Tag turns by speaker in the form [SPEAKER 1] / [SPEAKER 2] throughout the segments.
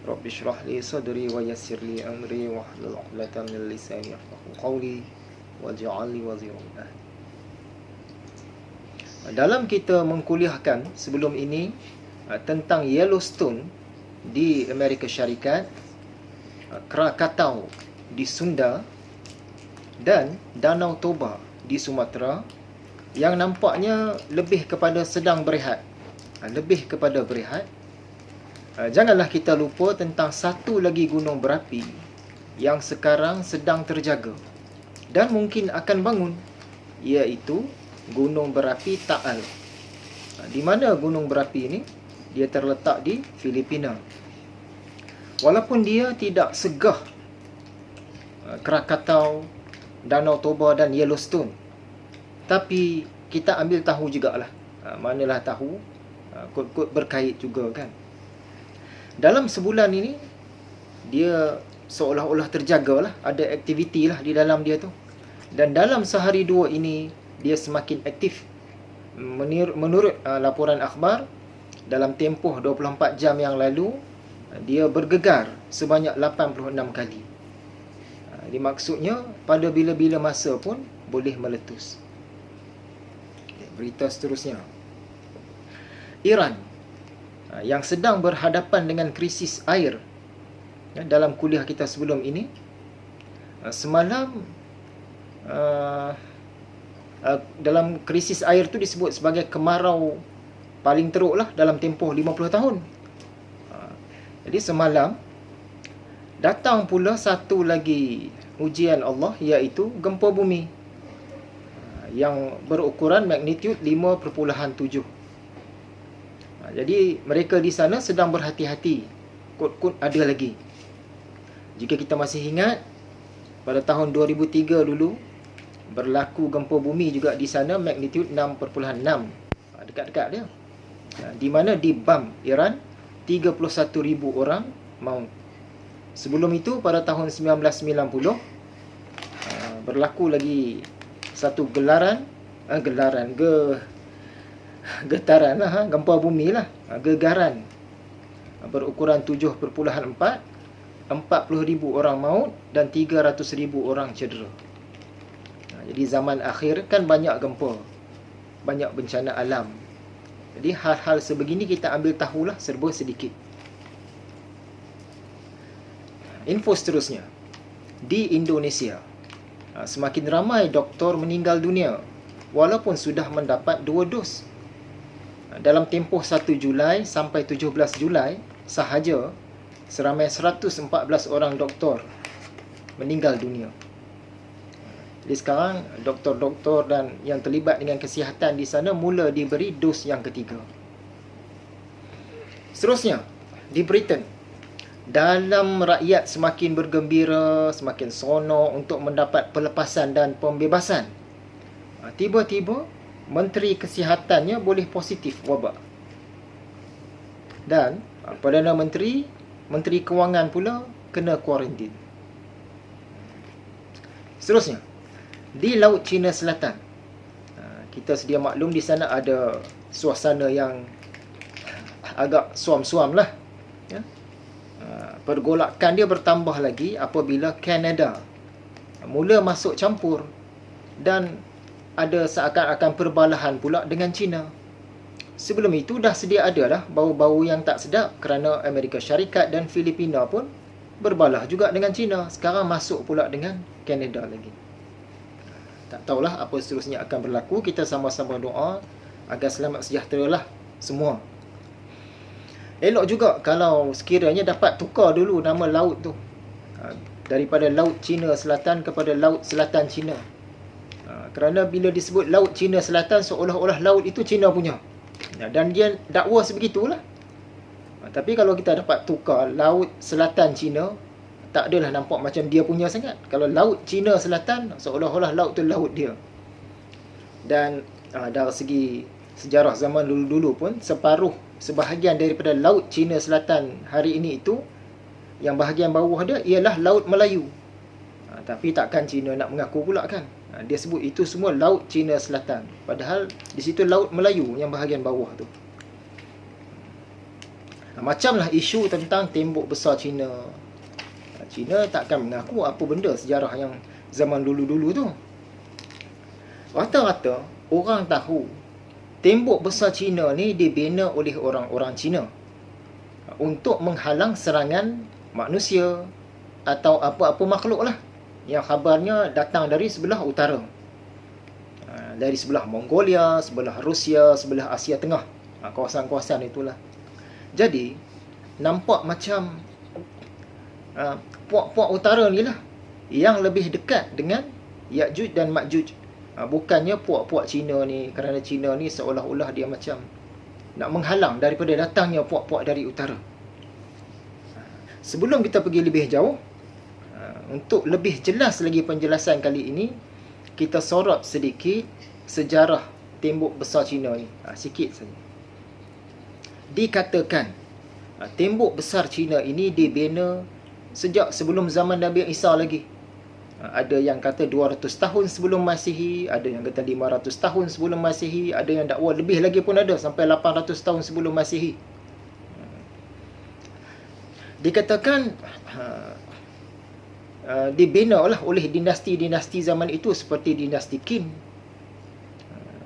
[SPEAKER 1] Rabbi shrah li sadri wa yassir li amri wahlul 'uqdatam min lisani yafqahu qawli waj'al li waziran min ahli. Dalam kita mengkuliahkan sebelum ini tentang Yellowstone di Amerika Syarikat, Krakatau di Sunda dan Danau Toba di Sumatera, yang nampaknya lebih kepada sedang berehat. Lebih kepada berehat. Janganlah kita lupa tentang satu lagi gunung berapi yang sekarang sedang terjaga dan mungkin akan bangun, iaitu gunung berapi Taal. Di mana gunung berapi ini? Dia terletak di Filipina. Walaupun dia tidak segah Krakatau, Danau Toba dan Yellowstone, tapi kita ambil tahu jugalah. Manalah tahu, kod-kod berkait juga kan. Dalam sebulan ini, dia seolah-olah terjagalah, ada aktiviti lah di dalam dia tu. Dan dalam sehari dua ini, dia semakin aktif. Menurut laporan akhbar, dalam tempoh 24 jam yang lalu, dia bergegar sebanyak 86 kali. Jadi maksudnya, pada bila-bila masa pun boleh meletus. Berita seterusnya. Iran yang sedang berhadapan dengan krisis air. Dalam kuliah kita sebelum ini, semalam dalam krisis air tu disebut sebagai kemarau paling teruk lah dalam tempoh 50 tahun. Jadi semalam datang pula satu lagi ujian Allah, iaitu gempa bumi yang berukuran magnitud 5.7. Jadi mereka di sana sedang berhati-hati. Kod-kod ada lagi. Jika kita masih ingat, pada tahun 2003 dulu berlaku gempa bumi juga di sana, magnitud 6.6. Dekat-dekat dia. Di mana di Bam, Iran, 31,000 orang maut. Sebelum itu pada tahun 1990 berlaku lagi satu getaran lah, gempa bumi lah, gegaran berukuran 7.4, 40,000 orang maut dan 300,000 orang cedera. Jadi zaman akhir kan banyak gempa, banyak bencana alam. Jadi hal-hal sebegini kita ambil tahulah serba sedikit. Info seterusnya. Di Indonesia, semakin ramai doktor meninggal dunia walaupun sudah mendapat 2 dos. Dalam tempoh 1 Julai sampai 17 Julai sahaja, seramai 114 orang doktor meninggal dunia. Jadi sekarang doktor-doktor dan yang terlibat dengan kesihatan di sana mula diberi dos yang ketiga. Seterusnya, di Britain, dalam rakyat semakin bergembira, semakin seronok untuk mendapat pelepasan dan pembebasan, tiba-tiba Menteri Kesihatannya boleh positif wabak. Dan Perdana Menteri, Menteri Kewangan pula kena kuarantin. Seterusnya, di Laut Cina Selatan, kita sedia maklum di sana ada suasana yang agak suam-suam lah. Pergolakan dia bertambah lagi apabila Kanada mula masuk campur dan ada seakan-akan perbalahan pula dengan China. Sebelum itu dah sedia ada dah bau-bau yang tak sedap kerana Amerika Syarikat dan Filipina pun berbalah juga dengan China. Sekarang masuk pula dengan Kanada lagi. Tak tahulah apa seterusnya akan berlaku. Kita sama-sama doa agar selamat sejahtera lah semua. Elok juga kalau sekiranya dapat tukar dulu nama laut tu, daripada Laut Cina Selatan kepada Laut Selatan Cina. Kerana bila disebut Laut Cina Selatan, seolah-olah laut itu Cina punya. Dan dia dakwa sebegitulah. Tapi kalau kita dapat tukar Laut Selatan Cina, tak adalah nampak macam dia punya sangat. Kalau Laut Cina Selatan, seolah-olah laut tu laut dia. Dan dari segi sejarah zaman dulu-dulu pun, sebahagian daripada Laut Cina Selatan hari ini itu, yang bahagian bawah dia ialah Laut Melayu. Tapi takkan China nak mengaku pula kan. Dia sebut itu semua Laut Cina Selatan. Padahal di situ Laut Melayu yang bahagian bawah tu. Macamlah isu tentang tembok besar Cina. Cina takkan mengaku apa benda sejarah yang zaman dulu-dulu tu. Rata-rata orang tahu tembok besar Cina ni dibina oleh orang-orang Cina untuk menghalang serangan manusia atau apa-apa makhluk lah yang khabarnya datang dari sebelah utara. Dari sebelah Mongolia, sebelah Rusia, sebelah Asia Tengah. Kawasan-kawasan itulah. Jadi, nampak macam puak-puak utara ni lah yang lebih dekat dengan Ya'juj dan Ma'juj. Bukannya puak-puak Cina ni, kerana Cina ni seolah-olah dia macam nak menghalang daripada datangnya puak-puak dari utara. Sebelum kita pergi lebih jauh, untuk lebih jelas lagi penjelasan kali ini, kita sorot sedikit sejarah tembok besar Cina ni. Sikit saja. Dikatakan tembok besar Cina ini dibina sejak sebelum zaman Nabi Isa lagi. Ada yang kata 200 tahun sebelum Masihi, ada yang kata 500 tahun sebelum Masihi, ada yang dakwa lebih lagi pun ada, sampai 800 tahun sebelum Masihi. Dikatakan dibina oleh dinasti-dinasti zaman itu seperti dinasti Qin.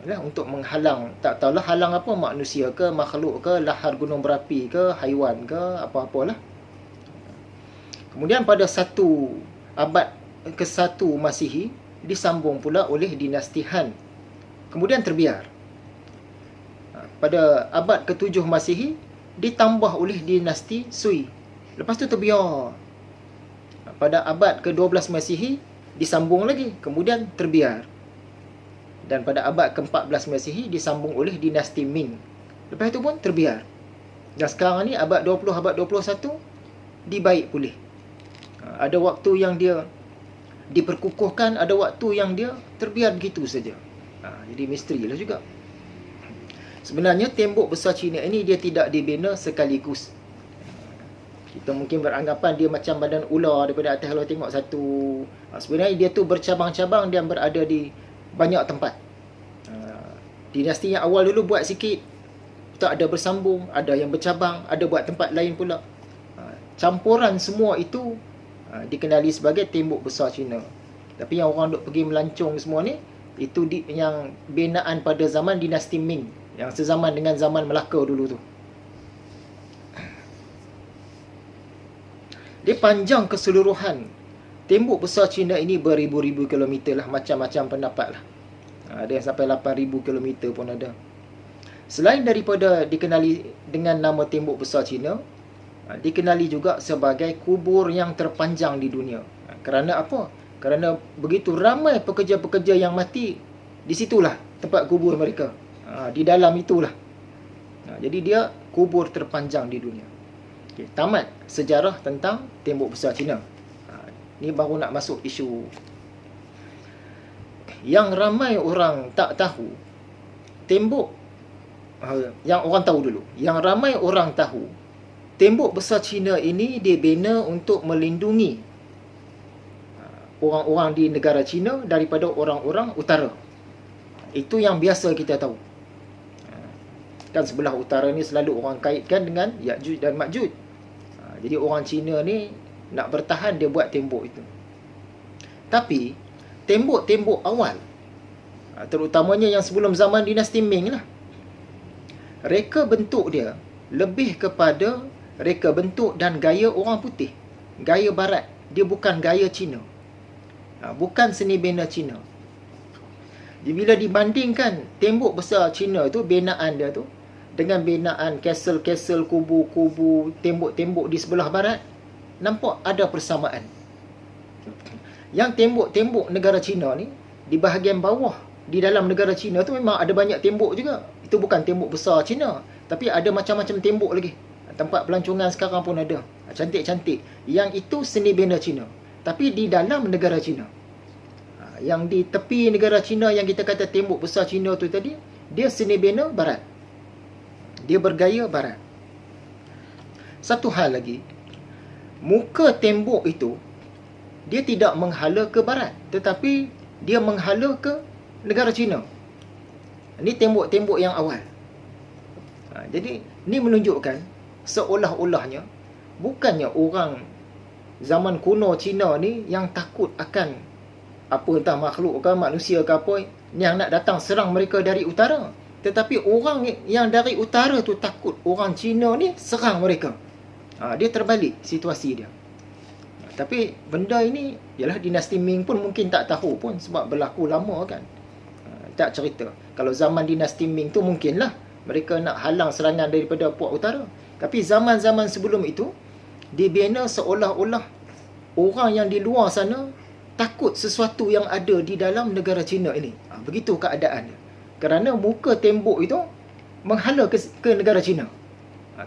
[SPEAKER 1] Untuk menghalang, tak tahulah halang apa, manusia ke, makhluk ke, lahar gunung berapi ke, haiwan ke, apa-apalah. Kemudian pada abad ke-1 Masihi disambung pula oleh dinasti Han. Kemudian terbiar. Pada abad ke-7 Masihi ditambah oleh dinasti Sui. Lepas tu terbiar. Pada abad ke-12 Masihi disambung lagi, kemudian terbiar. Dan pada abad ke-14 Masihi disambung oleh dinasti Ming. Lepas itu pun terbiar. Dan sekarang ni abad 20, abad 21 dibaik pulih. Ada waktu yang dia diperkukuhkan, ada waktu yang dia terbiar begitu saja. Jadi misteri lah juga. Sebenarnya tembok besar Cina ini dia tidak dibina sekaligus. Kita mungkin beranggapan dia macam badan ular daripada atas kalau tengok satu. Sebenarnya dia tu bercabang-cabang dan berada di banyak tempat. Dinasti yang awal dulu buat sikit, tak ada bersambung, ada yang bercabang, ada buat tempat lain pula. Campuran semua itu dikenali sebagai tembok besar Cina. Tapi yang orang duk pergi melancong semua ni, itu yang binaan pada zaman dinasti Ming, yang sezaman dengan zaman Melaka dulu tu. Dia panjang keseluruhan tembok besar Cina ini beribu-ribu kilometer lah, macam-macam pendapat lah. Ada yang sampai 8,000 kilometer pun ada. Selain daripada dikenali dengan nama tembok besar Cina, dikenali juga sebagai kubur yang terpanjang di dunia. Kerana apa? Kerana begitu ramai pekerja-pekerja yang mati, di situlah tempat kubur mereka. Di dalam itulah. Jadi dia kubur terpanjang di dunia. Okay, tamat sejarah tentang tembok besar Cina. Ni baru nak masuk isu yang ramai orang tak tahu. Tembok yang orang tahu dulu. Yang ramai orang tahu, tembok besar Cina ini dibina untuk melindungi orang-orang di negara Cina daripada orang-orang utara. Itu yang biasa kita tahu. Kan sebelah utara ni selalu orang kaitkan dengan Ya'juj dan Ma'juj. Jadi orang Cina ni nak bertahan, dia buat tembok itu. Tapi tembok-tembok awal, terutamanya yang sebelum zaman dinasti Ming lah, reka bentuk dia lebih kepada reka bentuk dan gaya orang putih, gaya barat. Dia bukan gaya Cina, bukan seni bina Cina. Jadi bila dibandingkan tembok besar Cina tu, binaan dia tu, dengan binaan castle-castle, kubu-kubu, tembok-tembok di sebelah barat, nampak ada persamaan. Yang tembok-tembok negara Cina ni, di bahagian bawah, di dalam negara Cina tu memang ada banyak tembok juga. Itu bukan tembok besar Cina, tapi ada macam-macam tembok lagi. Tempat pelancongan sekarang pun ada, cantik-cantik. Yang itu seni bina Cina, tapi di dalam negara Cina. Yang di tepi negara Cina yang kita kata tembok besar Cina tu tadi, dia seni bina barat. Dia bergaya barat. Satu hal lagi, muka tembok itu dia tidak menghala ke barat, tetapi dia menghala ke negara Cina. Ini tembok-tembok yang awal. Jadi ni menunjukkan seolah-olahnya bukannya orang zaman kuno Cina ni yang takut akan apa entah makhluk ke manusia ke apa yang nak datang serang mereka dari utara, tetapi orang yang dari utara tu takut orang Cina ni serang mereka. Dia terbalik situasi dia. Tapi benda ini ialah dinasti Ming pun mungkin tak tahu pun sebab berlaku lama kan. Tak cerita. Kalau zaman dinasti Ming tu mungkinlah mereka nak halang serangan daripada puak utara. Tapi zaman-zaman sebelum itu dibina seolah-olah orang yang di luar sana takut sesuatu yang ada di dalam negara Cina ini. Begitu keadaan dia. Kerana muka tembok itu menghala ke negara Cina.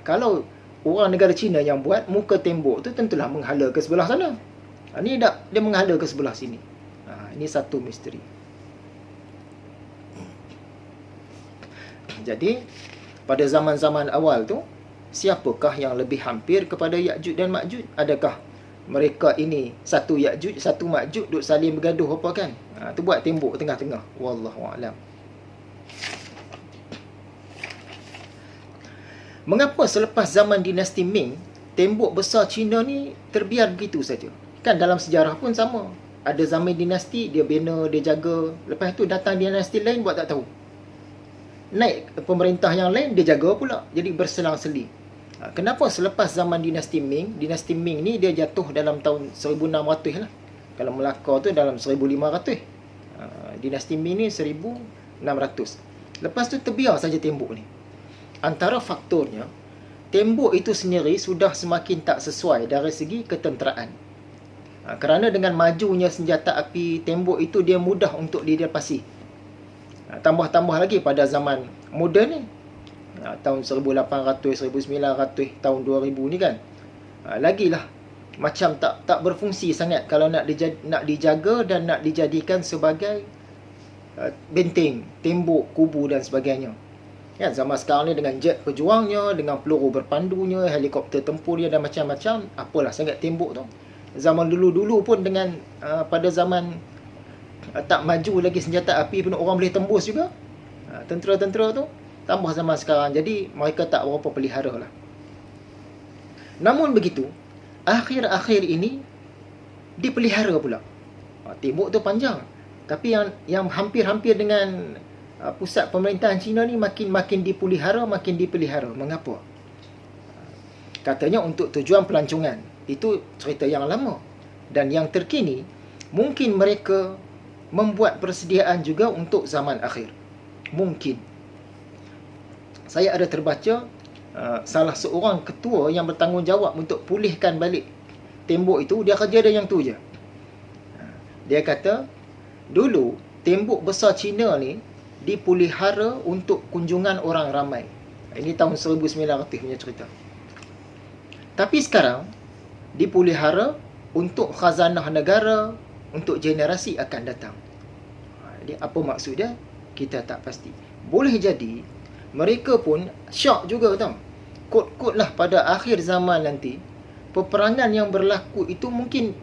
[SPEAKER 1] Kalau orang negara Cina yang buat, muka tembok tu tentulah menghala ke sebelah sana. Ni dia menghala ke sebelah sini. Ini satu misteri. Jadi pada zaman-zaman awal tu, siapakah yang lebih hampir kepada Ya'juj dan Ma'juj? Adakah mereka ini satu Ya'juj, satu Ma'juj duk saling bergaduh apa kan? Tu buat tembok tengah-tengah. Wallahu a'lam. Mengapa selepas zaman dinasti Ming, tembok besar Cina ni terbiar begitu saja? Kan dalam sejarah pun sama. Ada zaman dinasti, dia bina, dia jaga. Lepas tu datang dinasti lain buat tak tahu. Naik pemerintah yang lain, dia jaga pula. Jadi berselang-seli. Kenapa selepas zaman dinasti Ming ni dia jatuh dalam tahun 1600 lah. Kalau Melaka tu dalam 1500. Dinasti Ming ni 1600. Lepas tu terbiar saja tembok ni. Antara faktornya, tembok itu sendiri sudah semakin tak sesuai dari segi ketenteraan. Kerana dengan majunya senjata api, tembok itu dia mudah untuk dilepasi. Tambah-tambah lagi pada zaman moden ni. Tahun 1800, 1900, tahun 2000 ni kan. Lagilah macam tak berfungsi sangat kalau nak dijaga dan nak dijadikan sebagai benteng, tembok, kubu dan sebagainya. Kan zaman sekarang ni dengan jet pejuangnya, dengan peluru berpandunya, helikopter tempurnya dan macam-macam, apalah sangat tembok tu. Zaman dulu-dulu pun dengan pada zaman tak maju lagi senjata api pun orang boleh tembus juga. Tentera-tentera tu tambah zaman sekarang. Jadi mereka tak berapa pelihara lah. Namun begitu, akhir-akhir ini dipelihara pula. Tembok tu panjang. Tapi yang hampir-hampir dengan pusat pemerintahan Cina ni makin dipelihara. Mengapa? Katanya untuk tujuan pelancongan. Itu cerita yang lama. Dan yang terkini, mungkin mereka membuat persediaan juga untuk zaman akhir. Mungkin. Saya ada terbaca salah seorang ketua yang bertanggungjawab untuk pulihkan balik tembok itu, dia kerja dia yang tu je. Dia kata, dulu tembok besar Cina ni dipelihara untuk kunjungan orang ramai. Ini tahun 1900 punya cerita. Tapi sekarang dipelihara untuk khazanah negara, untuk generasi akan datang. Jadi apa maksud dia? Kita tak pasti. Boleh jadi mereka pun syok juga tau. Kot-kot lah pada akhir zaman nanti, peperangan yang berlaku itu mungkin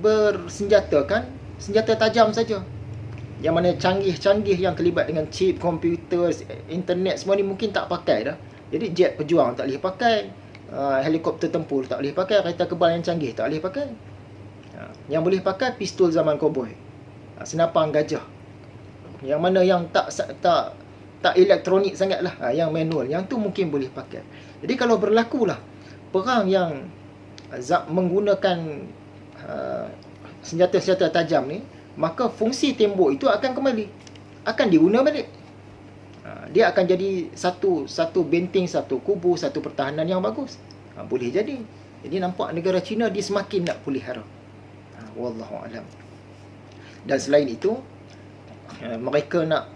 [SPEAKER 1] bersenjatakan senjata tajam saja. Yang mana canggih-canggih yang terlibat dengan chip, komputer, internet semua ni mungkin tak pakai dah. Jadi jet pejuang tak boleh pakai, helikopter tempur tak boleh pakai, kereta kebal yang canggih tak boleh pakai. Yang boleh pakai pistol zaman cowboy, senapan gajah. Yang mana yang tak elektronik sangat lah, yang manual, yang tu mungkin boleh pakai. Jadi kalau berlakulah perang yang menggunakan senjata-senjata tajam ni, maka fungsi tembok itu akan kembali, akan diguna balik. Dia akan jadi satu benteng, satu kubu, satu pertahanan yang bagus. Boleh jadi. Jadi nampak negara Cina dia semakin nak pelihara. Wallahu a'lam. Dan selain itu, mereka nak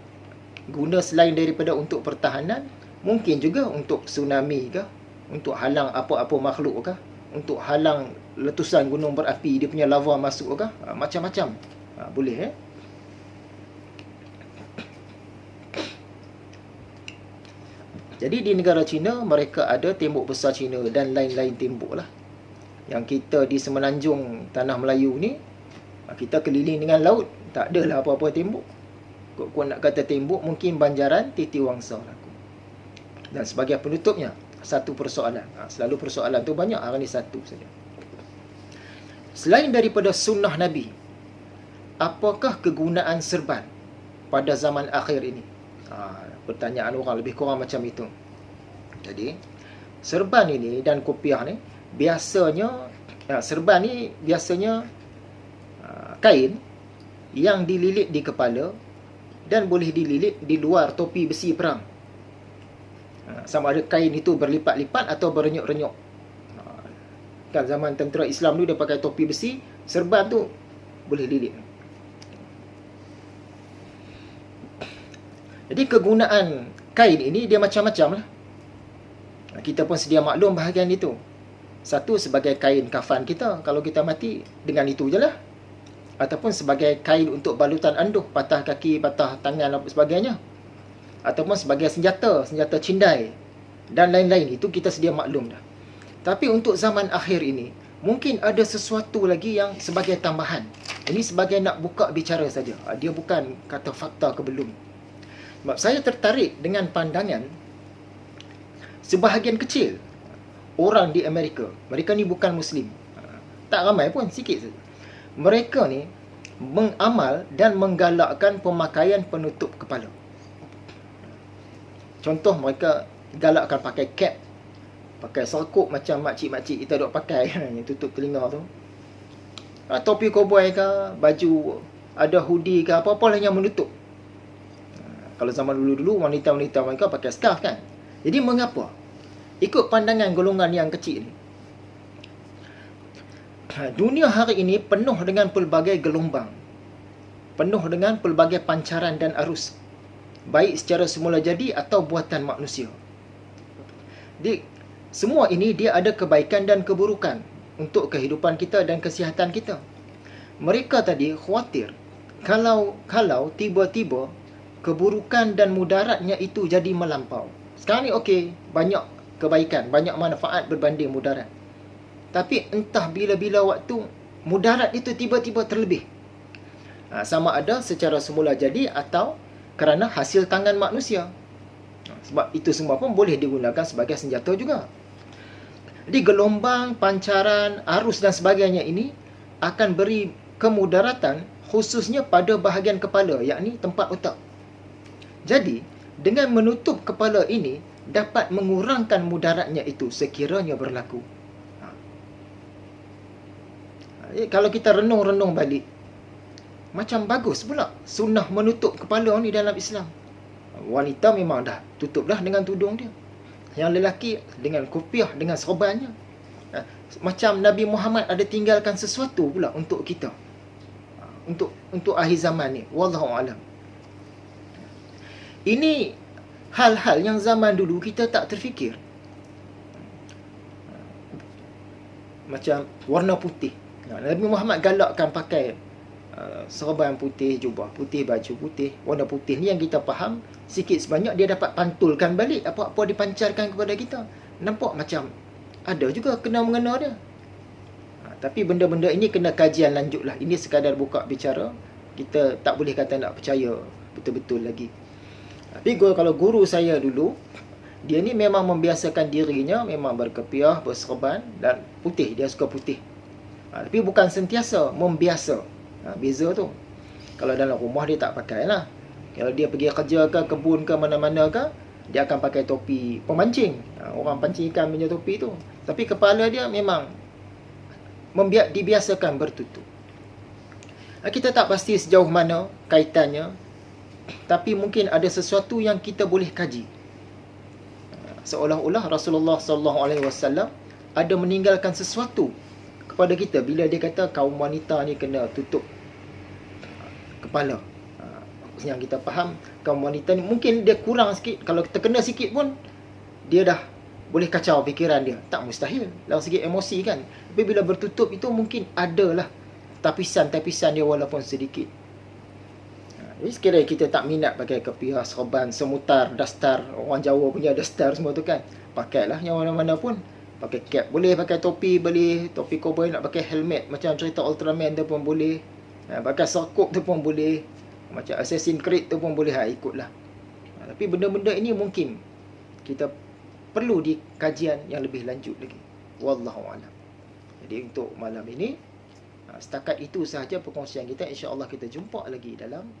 [SPEAKER 1] guna selain daripada untuk pertahanan, mungkin juga untuk tsunami ke, untuk halang apa-apa makhluk ke, untuk halang letusan gunung berapi, dia punya lava masuk ke, macam-macam. Boleh Jadi di negara Cina, mereka ada tembok besar Cina dan lain-lain tembok lah. Yang kita di semenanjung Tanah Melayu ni, kita keliling dengan laut, tak adalah apa-apa tembok. Kau nak kata tembok, mungkin Banjaran, Titiwangsa lah. Dan sebagai penutupnya, satu persoalan. Selalu persoalan tu banyak, hari ni satu saja. Selain daripada sunnah Nabi, apakah kegunaan serban pada zaman akhir ini? Pertanyaan orang lebih kurang macam itu. Jadi, serban ini dan kopiah ni biasanya, serban ni biasanya kain yang dililit di kepala dan boleh dililit di luar topi besi perang. Sama ada kain itu berlipat-lipat atau berenyuk-renyuk. Kan zaman tentera Islam tu dia pakai topi besi, serban tu boleh lilit. Jadi kegunaan kain ini dia macam-macam lah. Kita pun sedia maklum bahagian itu. Satu, sebagai kain kafan kita kalau kita mati, dengan itu je lah. Ataupun sebagai kain untuk balutan anduh, patah kaki, patah tangan dan sebagainya. Ataupun sebagai senjata cindai dan lain-lain. Itu kita sedia maklum dah. Tapi untuk zaman akhir ini, mungkin ada sesuatu lagi yang sebagai tambahan. Ini sebagai nak buka bicara saja. Dia bukan kata fakta ke belum. Sebab saya tertarik dengan pandangan sebahagian kecil orang di Amerika. Mereka ni bukan Muslim. Tak ramai pun, sikit saja. Mereka ni mengamal dan menggalakkan pemakaian penutup kepala. Contoh, mereka galakkan pakai cap, pakai serkup macam makcik-makcik kita duk pakai yang tutup telinga tu. Topi koboi ke, baju ada hoodie ke, apa-apa lah yang menutup. Kalau zaman dulu-dulu wanita-wanita mereka pakai scarf kan. Jadi mengapa? Ikut pandangan golongan yang kecil ni, dunia hari ini penuh dengan pelbagai gelombang, penuh dengan pelbagai pancaran dan arus, baik secara semula jadi atau buatan manusia. Jadi semua ini dia ada kebaikan dan keburukan untuk kehidupan kita dan kesihatan kita. Mereka tadi khawatir kalau tiba-tiba keburukan dan mudaratnya itu jadi melampau. Sekarang ni okey, banyak kebaikan, banyak manfaat berbanding mudarat. Tapi entah bila-bila waktu mudarat itu tiba-tiba terlebih. Sama ada secara semula jadi atau kerana hasil tangan manusia. Sebab itu semua pun boleh digunakan sebagai senjata juga. Jadi gelombang, pancaran, arus dan sebagainya ini akan beri kemudaratan khususnya pada bahagian kepala, yakni tempat otak. Jadi, dengan menutup kepala ini dapat mengurangkan mudaratnya itu sekiranya berlaku. Kalau kita renung-renung balik, macam bagus pula sunnah menutup kepala ni dalam Islam. Wanita memang dah tutup dah dengan tudung dia. Yang lelaki dengan kopiah, dengan serbannya. Macam Nabi Muhammad ada tinggalkan sesuatu pula untuk kita. Untuk akhir zaman ni. Wallahu a'lam. Ini hal-hal yang zaman dulu kita tak terfikir. Macam warna putih. Nabi Muhammad galakkan pakai serban putih, jubah putih, baju putih. Warna putih ni yang kita faham, sikit sebanyak dia dapat pantulkan balik apa-apa dipancarkan kepada kita. Nampak macam ada juga kena-mengena dia. Tapi benda-benda ini kena kajian lanjut lah. Ini sekadar buka bicara. Kita tak boleh kata nak percaya betul-betul lagi. Tapi kalau guru saya dulu, dia ni memang membiasakan dirinya, memang berkepiah, berserban dan putih. Dia suka putih. Tapi bukan sentiasa, membiasa. Beza tu. Kalau dalam rumah dia tak pakai lah. Kalau dia pergi kerja ke, kebun ke, mana-mana ke, dia akan pakai topi pemancing. Orang pancing ikan punya topi tu. Tapi kepala dia memang dibiasakan bertutup. Kita tak pasti sejauh mana kaitannya. Tapi mungkin ada sesuatu yang kita boleh kaji. Seolah-olah Rasulullah SAW ada meninggalkan sesuatu kepada kita bila dia kata kaum wanita ni kena tutup kepala. Yang kita faham, kaum wanita ni mungkin dia kurang sikit. Kalau terkena sikit pun, dia dah boleh kacau fikiran dia. Tak mustahil. Dalam segi emosi kan. Tapi bila bertutup itu mungkin adalah tapisan-tapisan dia walaupun sedikit. Jadi sekiranya kita tak minat pakai kepiah, serban, semutar, dastar. Orang Jawa punya dastar semua tu kan. Pakailah yang mana-mana pun. Pakai cap boleh, pakai topi boleh. Topi cowboy nak pakai helmet macam cerita Ultraman tu pun boleh. Pakai serkup tu pun boleh. Macam Assassin's Creed tu pun boleh. Ikutlah. Tapi benda-benda ini mungkin kita perlu dikajian yang lebih lanjut lagi. Wallahu a'lam. Jadi untuk malam ini, setakat itu sahaja perkongsian kita. InsyaAllah kita jumpa lagi dalam